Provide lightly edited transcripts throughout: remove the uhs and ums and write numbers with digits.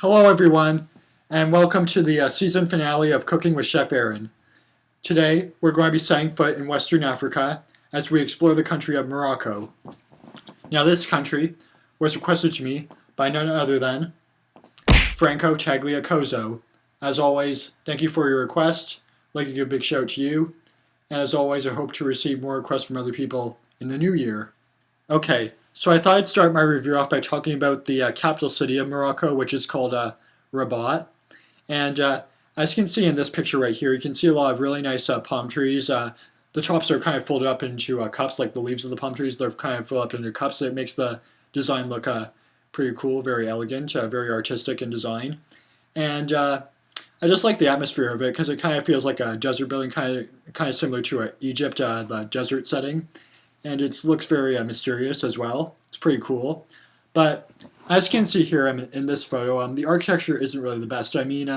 Hello everyone, and welcome to the season finale of Cooking with Chef Aaron. Today, we're going to be setting foot in Western Africa as we explore the country of Morocco. Now this country was requested to me by none other than Franco Tagliacozzo. As always, thank you for your request. I'd like to give a big shout out to you, and as always, I hope to receive more requests from other people in the new year. Okay, so I thought I'd start my review off by talking about the capital city of Morocco, which is called Rabat. And as you can see in this picture right here, you can see a lot of really nice palm trees. The tops are kind of folded up into cups, like the leaves of the palm trees. They're kind of folded up into cups. It makes the design look pretty cool, very elegant, very artistic in design. And I just like the atmosphere of it because it kind of feels like a desert building, kind of similar to Egypt, the desert setting. And it looks very mysterious as well. It's pretty cool. But as you can see here in this photo, the architecture isn't really the best. I mean,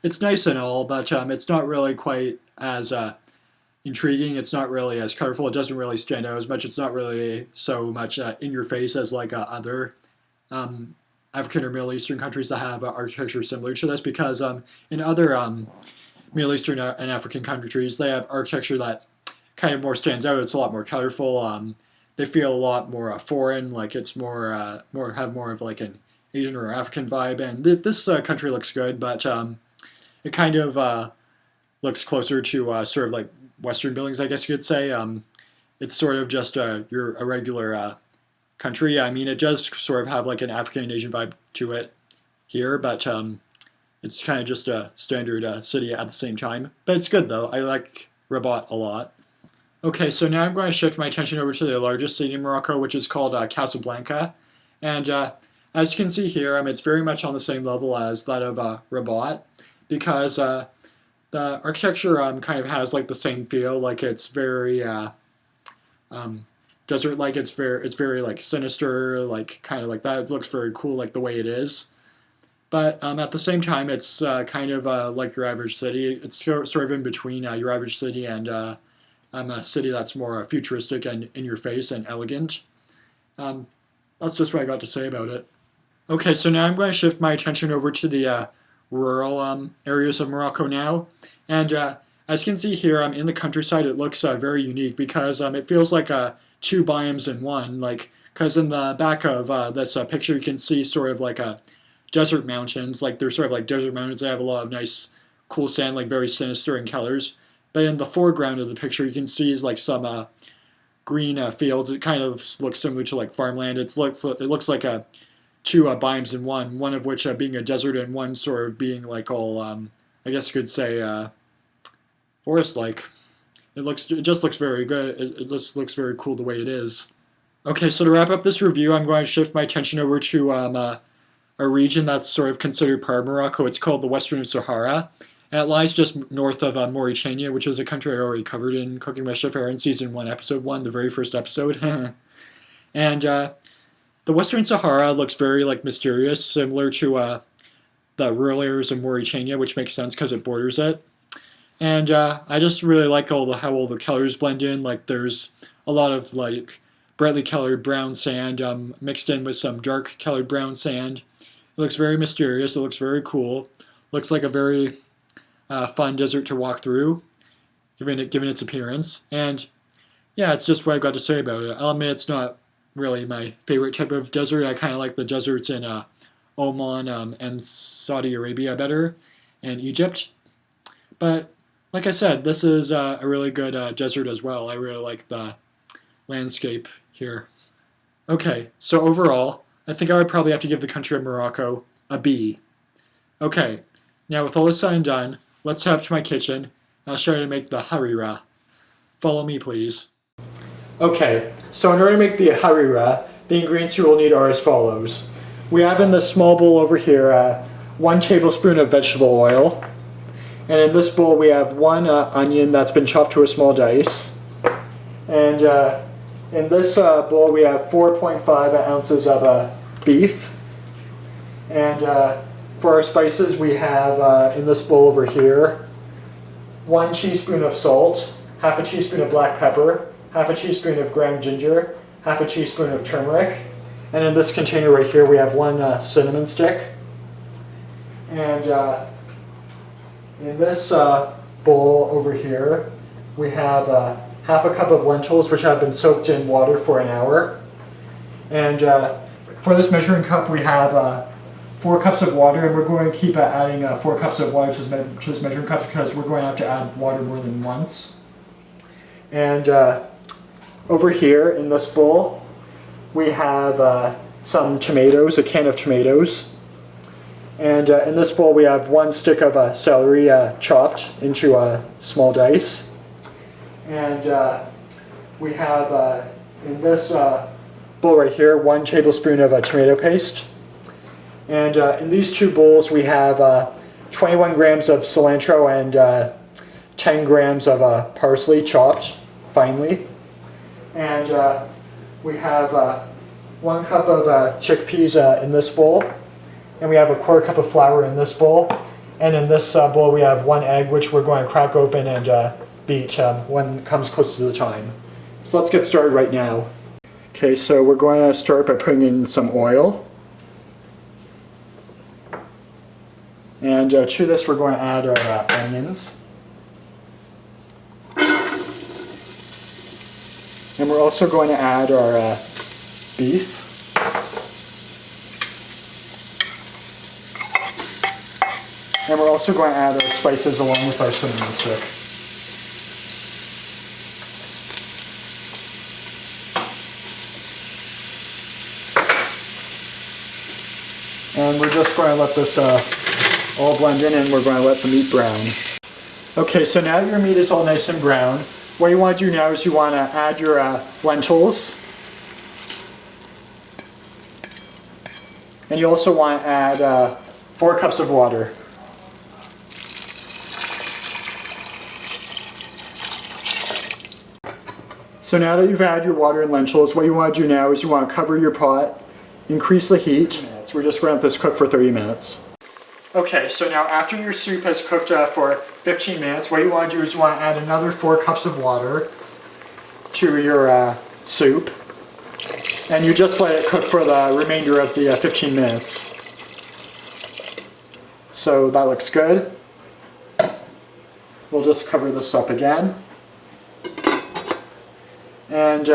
it's nice and all, but it's not really quite as intriguing. It's not really as colorful. It doesn't really stand out as much. It's not really so much in your face as like other African or Middle Eastern countries that have architecture similar to this, because in other Middle Eastern and African countries, they have architecture that kind of more stands out. It's a lot more colorful. They feel a lot more foreign, like it's more of like an Asian or African vibe. And this country looks good, but it kind of looks closer to sort of like Western buildings, I guess you could say. It's sort of just a regular country. I mean, it does sort of have like an African and Asian vibe to it here, but it's kind of just a standard city at the same time. But it's good though. I like Rabat a lot. Okay, so now I'm going to shift my attention over to the largest city in Morocco, which is called Casablanca. And as you can see here, it's very much on the same level as that of Rabat, because the architecture kind of has like the same feel, like it's very desert-like. It's very like sinister, like kind of like that. It looks very cool, like the way it is. But at the same time, it's kind of like your average city. It's sort of in between your average city and a city that's more futuristic and in your face and elegant. That's just what I got to say about it. Okay, so now I'm going to shift my attention over to the rural areas of Morocco now. And as you can see here, in the countryside, it looks very unique because it feels like two biomes in one. Like, because in the back of this picture, you can see sort of like desert mountains. Like, they're sort of like desert mountains. They have a lot of nice, cool sand, like very sinister in colors. But in the foreground of the picture, you can see like some green fields. It kind of looks similar to like farmland. It looks like two biomes in one of which being a desert and one sort of being like all, I guess you could say, forest-like. It just looks very good. It just looks very cool the way it is. Okay, so to wrap up this review, I'm going to shift my attention over to a region that's sort of considered part of Morocco. It's called the Western Sahara. And it lies just north of Mauritania, which is a country I already covered in Cooking with Chef Aaron Season 1, Episode 1, the very first episode. And the Western Sahara looks very like mysterious, similar to the rural areas of Mauritania, which makes sense because it borders it. And I just really like how all the colors blend in. Like there's a lot of like brightly colored brown sand mixed in with some dark colored brown sand. It looks very mysterious. It looks very cool. Looks like a very fun desert to walk through, given its appearance. And yeah, it's just what I've got to say about it. I'll admit it's not really my favorite type of desert. I kind of like the deserts in Oman and Saudi Arabia better, and Egypt. But like I said, this is a really good desert as well. I really like the landscape here. Okay, so overall, I think I would probably have to give the country of Morocco a B. Okay, now with all this said and done, let's head up to my kitchen. I'll show you how to make the harira. Follow me, please. Okay, so in order to make the harira, the ingredients you will need are as follows. We have in this small bowl over here 1 tablespoon of vegetable oil. And in this bowl we have 1 onion that's been chopped to a small dice. And in this bowl we have 4.5 ounces of beef. And for our spices, we have in this bowl over here 1 teaspoon of salt, half a teaspoon of black pepper, half a teaspoon of ground ginger, half a teaspoon of turmeric, and in this container right here we have 1 cinnamon stick. And in this bowl over here, we have half a cup of lentils which have been soaked in water for an hour. And for this measuring cup, we have 4 cups of water, and we're going to keep adding 4 cups of water to this measuring cup because we're going to have to add water more than once. And over here in this bowl, we have some tomatoes, a can of tomatoes. And in this bowl, we have 1 stick of celery chopped into small dice. And we have in this bowl right here 1 tablespoon of tomato paste. And in these 2 bowls, we have 21 grams of cilantro and 10 grams of parsley chopped finely. And we have 1 cup of chickpeas in this bowl. And we have a 1/4 cup of flour in this bowl. And in this bowl, we have 1 egg, which we're going to crack open and beat when it comes close to the time. So let's get started right now. Okay, so we're going to start by putting in some oil. And to this, we're going to add our onions. And we're also going to add our beef. And we're also going to add our spices along with our cinnamon stick. And we're just going to let this all blend in, and we're going to let the meat brown. Okay, so now your meat is all nice and brown. What you want to do now is you want to add your lentils. And you also want to add 4 cups of water. So now that you've added your water and lentils, what you want to do now is you want to cover your pot, increase the heat. So we're just going to let this cook for 30 minutes. Okay, so now after your soup has cooked for 15 minutes, what you want to do is you want to add another 4 cups of water to your soup. And you just let it cook for the remainder of the 15 minutes. So that looks good. We'll just cover this up again. And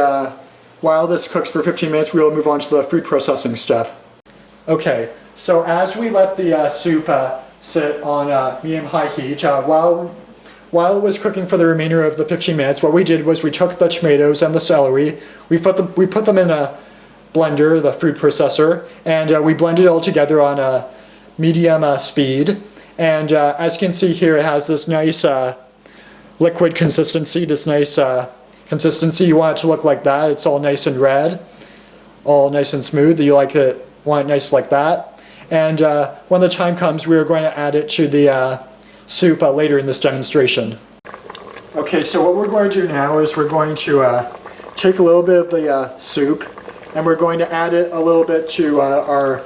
while this cooks for 15 minutes, we will move on to the food processing step. Okay, so as we let the soup sit on medium-high heat, while it was cooking for the remainder of the 15 minutes, what we did was we took the tomatoes and the celery, we put them in a blender, the food processor, and we blended it all together on a medium speed. And as you can see here, it has this nice liquid consistency, consistency. You want it to look like that. It's all nice and red, all nice and smooth. You want it nice like that. And when the time comes, we are going to add it to the soup later in this demonstration. Okay, so what we're going to do now is we're going to take a little bit of the soup, and we're going to add it a little bit to our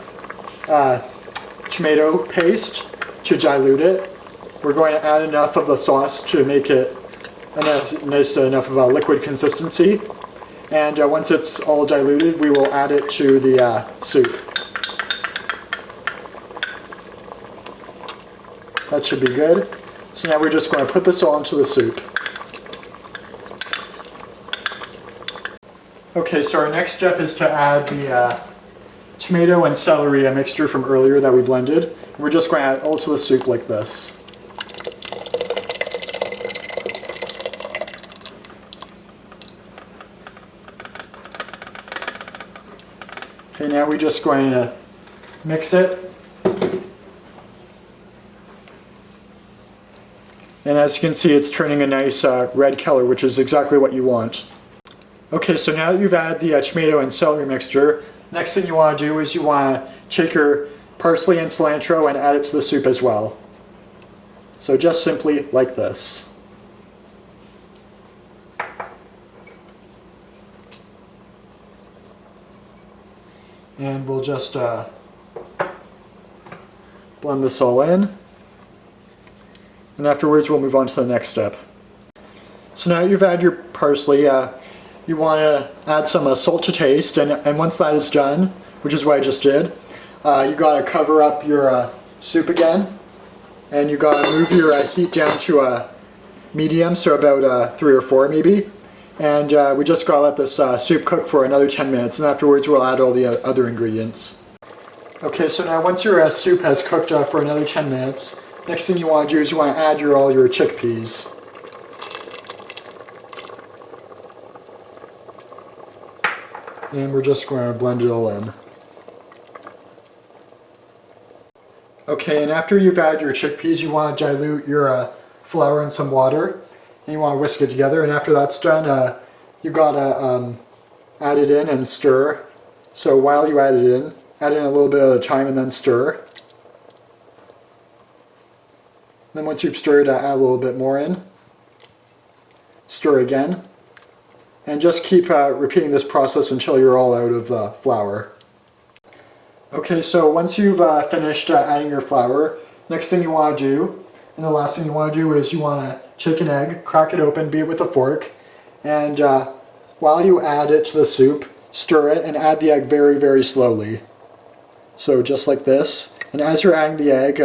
tomato paste to dilute it. We're going to add enough of the sauce to make it nice enough of a liquid consistency. And once it's all diluted, we will add it to the soup. That should be good. So now we're just going to put this all into the soup. Okay, so our next step is to add the tomato and celery mixture from earlier that we blended. We're just going to add it all to the soup like this. Okay, now we're just going to mix it. And as you can see, it's turning a nice red color, which is exactly what you want. Okay, so now that you've added the tomato and celery mixture, next thing you want to do is you want to take your parsley and cilantro and add it to the soup as well. So just simply like this. And we'll just blend this all in. And afterwards we'll move on to the next step. So now you've added your parsley, you want to add some salt to taste, and once that is done, which is what I just did, you got to cover up your soup again, and you gotta move your heat down to a medium, so about 3 or 4 maybe. And we just gotta let this soup cook for another 10 minutes, and afterwards we'll add all the other ingredients. Okay, so now once your soup has cooked for another 10 minutes, next thing you want to do is you want to add all your chickpeas. And we're just going to blend it all in. Okay, and after you've added your chickpeas, you want to dilute your flour in some water, and you want to whisk it together. And after that's done, you gotta add it in and stir. So while you add in a little bit at a time and then stir. Then once you've stirred, add a little bit more in. Stir again. And just keep repeating this process until you're all out of the flour. Okay, so once you've finished adding your flour, next thing you want to do, and the last thing you want to do, is you want to take an egg, crack it open, beat it with a fork, and while you add it to the soup, stir it and add the egg very, very slowly. So just like this. And as you're adding the egg,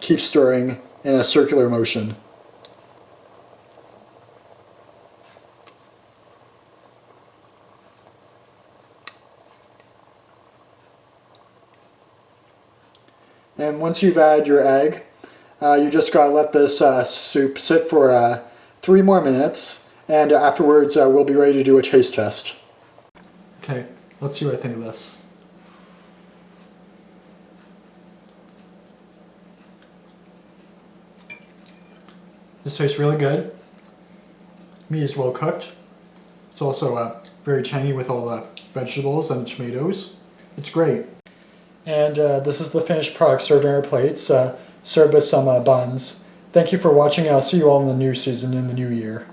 keep stirring in a circular motion. And once you've added your egg, you just gotta let this soup sit for 3 more minutes, and afterwards we'll be ready to do a taste test. Okay, let's see what I think of this. This tastes really good. Meat is well cooked. It's also very tangy with all the vegetables and tomatoes. It's great. And this is the finished product served on our plates, served with some buns. Thank you for watching. I'll see you all in the new season in the new year.